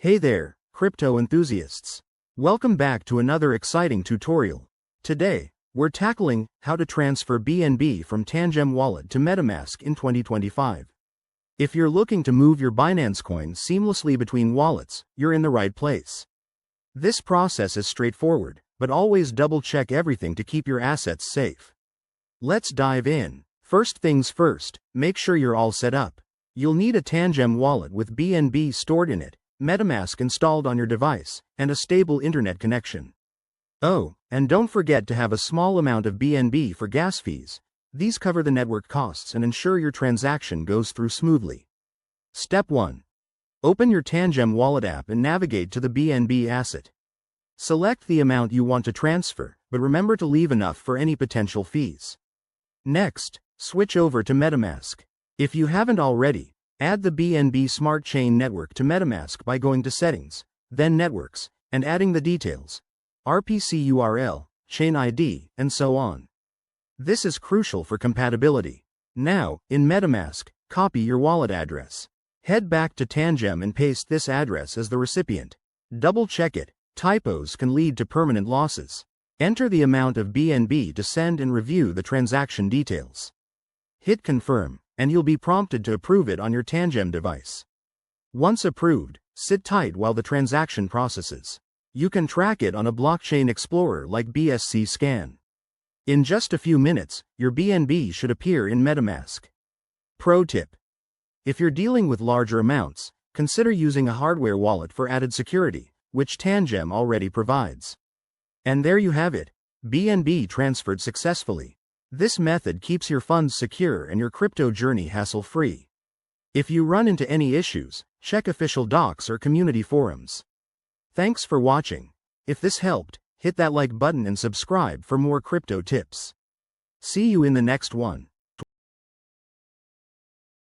Hey there, crypto enthusiasts. Welcome back to another exciting tutorial. Today, we're tackling how to transfer BNB from Tangem wallet to MetaMask in 2025. If you're looking to move your Binance coin seamlessly between wallets, you're in the right place. This process is straightforward, but always double-check everything to keep your assets safe. Let's dive in. First things first, make sure you're all set up. You'll need a Tangem wallet with BNB stored in it, MetaMask installed on your device, and a stable internet connection. Oh, and don't forget to have a small amount of BNB for gas fees. These cover the network costs and ensure your transaction goes through smoothly. Step 1. Open your Tangem wallet app and navigate to the BNB asset. Select the amount you want to transfer, but remember to leave enough for any potential fees. Next, switch over to MetaMask. If you haven't already, add the BNB Smart Chain network to MetaMask by going to Settings, then Networks, and adding the details: RPC URL, Chain ID, and so on. This is crucial for compatibility. Now, in MetaMask, copy your wallet address. Head back to Tangem and paste this address as the recipient. Double-check it. Typos can lead to permanent losses. Enter the amount of BNB to send and review the transaction details. Hit Confirm, and you'll be prompted to approve it on your Tangem device. Once approved, sit tight while the transaction processes. You can track it on a blockchain explorer like BSC Scan. In just a few minutes, your BNB should appear in MetaMask. Pro tip: if you're dealing with larger amounts, consider using a hardware wallet for added security, which Tangem already provides. And there you have it, BNB transferred successfully. This method keeps your funds secure and your crypto journey hassle-free. If you run into any issues, check official docs or community forums. Thanks for watching. If this helped, hit that like button and subscribe for more crypto tips. See you in the next one.